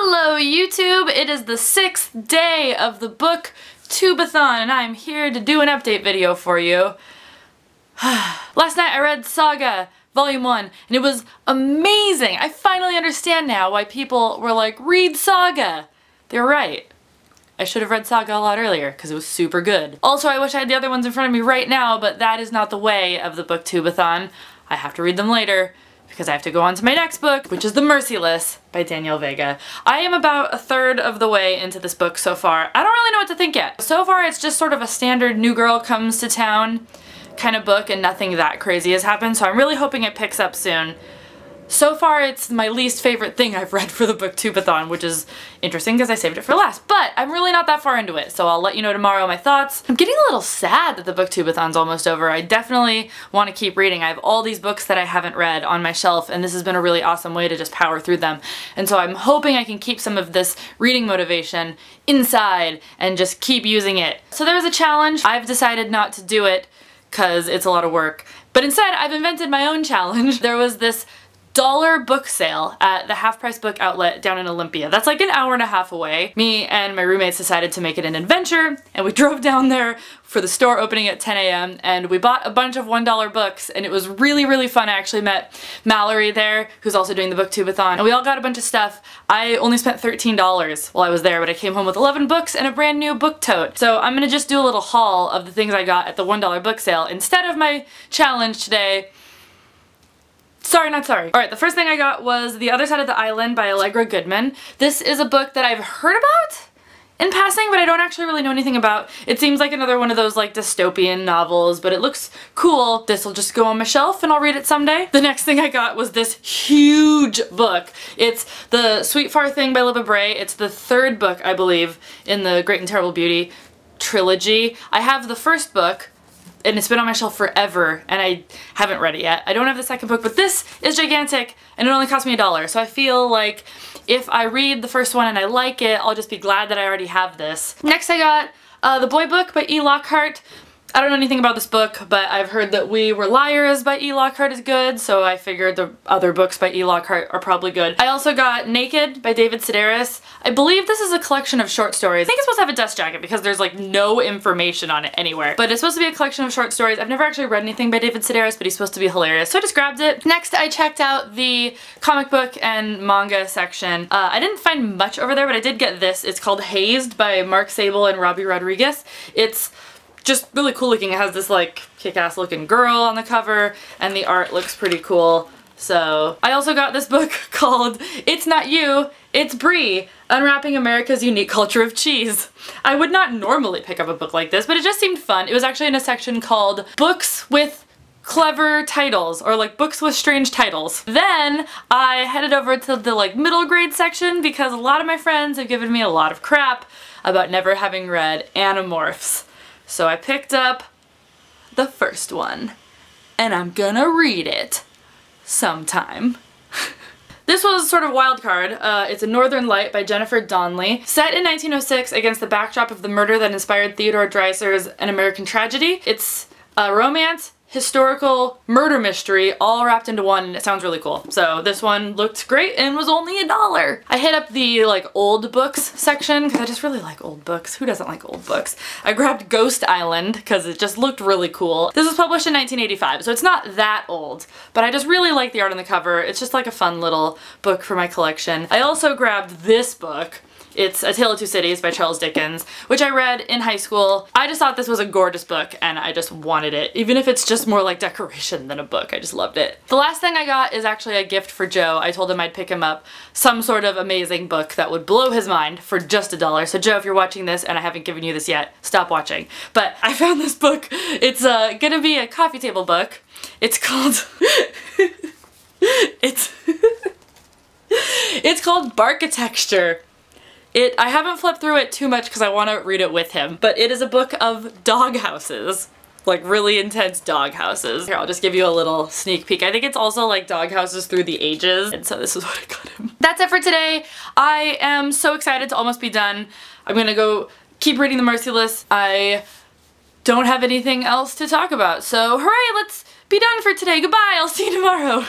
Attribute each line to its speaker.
Speaker 1: Hello YouTube! It is the 6th day of the BookTubeAthon and I'm here to do an update video for you. Last night I read Saga Volume 1 and it was amazing! I finally understand now why people were like, read Saga! They're right. I should have read Saga a lot earlier because it was super good. Also, I wish I had the other ones in front of me right now, but that is not the way of the BookTubeAthon. I have to read them later because I have to go on to my next book, which is The Merciless by Daniel Vega. I am about a third of the way into this book so far. I don't really know what to think yet. So far it's just sort of a standard new girl comes to town kind of book and nothing that crazy has happened, so I'm really hoping it picks up soon. So far it's my least favorite thing I've read for the BookTubeAthon, which is interesting because I saved it for last, but I'm really not that far into it, so I'll let you know tomorrow my thoughts. I'm getting a little sad that the BookTubeAthon's almost over. I definitely want to keep reading. I have all these books that I haven't read on my shelf, and this has been a really awesome way to just power through them. And so I'm hoping I can keep some of this reading motivation inside and just keep using it. So there was a challenge. I've decided not to do it because it's a lot of work, but instead I've invented my own challenge. There was this $1 book sale at the Half Price Book Outlet down in Olympia. That's like an hour and a half away. Me and my roommates decided to make it an adventure and we drove down there for the store opening at 10 a.m. and we bought a bunch of $1 books and it was really, really fun. I actually met Mallory there, who's also doing the BookTubeAthon, and we all got a bunch of stuff. I only spent $13 while I was there, but I came home with 11 books and a brand new book tote. So I'm gonna just do a little haul of the things I got at the $1 book sale instead of my challenge today. Sorry, not sorry. Alright, the first thing I got was The Other Side of the Island by Allegra Goodman. This is a book that I've heard about in passing, but I don't actually really know anything about. It seems like another one of those like dystopian novels, but it looks cool. This will just go on my shelf and I'll read it someday. The next thing I got was this huge book. It's The Sweet Far Thing by Libba Bray. It's the third book, I believe, in the Great and Terrible Beauty trilogy. I have the first book, and it's been on my shelf forever, and I haven't read it yet. I don't have the second book, but this is gigantic, and it only cost me $1, so I feel like if I read the first one and I like it, I'll just be glad that I already have this. Next I got The Boy Book by E. Lockhart. I don't know anything about this book, but I've heard that We Were Liars by E. Lockhart is good, so I figured the other books by E. Lockhart are probably good. I also got Naked by David Sedaris. I believe this is a collection of short stories. I think it's supposed to have a dust jacket because there's like no information on it anywhere. But it's supposed to be a collection of short stories. I've never actually read anything by David Sedaris, but he's supposed to be hilarious, so I just grabbed it. Next, I checked out the comic book and manga section. I didn't find much over there, but I did get this. It's called Hazed by Mark Sable and Robbie Rodriguez. It's just really cool looking. It has this like kick-ass looking girl on the cover and the art looks pretty cool. So I also got this book called It's Not You, It's Brie, Unwrapping America's Unique Culture of Cheese. I would not normally pick up a book like this, but it just seemed fun. It was actually in a section called Books with Clever Titles, or like Books with Strange Titles. Then I headed over to the like middle grade section because a lot of my friends have given me a lot of crap about never having read Animorphs. So I picked up the first one, and I'm gonna read it sometime. This was sort of wild card. It's A Northern Light by Jennifer Donnelly. Set in 1906 against the backdrop of the murder that inspired Theodore Dreiser's An American Tragedy. It's a romance, historical, murder mystery all wrapped into one, and it sounds really cool. So this one looked great and was only $1. I hit up the like old books section because I just really like old books. Who doesn't like old books? I grabbed Ghost Island because it just looked really cool. This was published in 1985, so it's not that old, but I just really like the art on the cover. It's just like a fun little book for my collection. I also grabbed this book. It's A Tale of Two Cities by Charles Dickens, which I read in high school. I just thought this was a gorgeous book and I just wanted it. Even if it's just more like decoration than a book, I just loved it. The last thing I got is actually a gift for Joe. I told him I'd pick him up some sort of amazing book that would blow his mind for just $1. So Joe, if you're watching this and I haven't given you this yet, stop watching. But I found this book. It's gonna be a coffee table book. It's called... it's called Barkitecture. I haven't flipped through it too much because I want to read it with him, but it is a book of dog houses. Like really intense dog houses. Here, I'll just give you a little sneak peek. I think it's also like dog houses through the ages, and so this is what I got him. That's it for today. I am so excited to almost be done. I'm gonna go keep reading The Merciless. I don't have anything else to talk about, so hooray, let's be done for today. Goodbye, I'll see you tomorrow.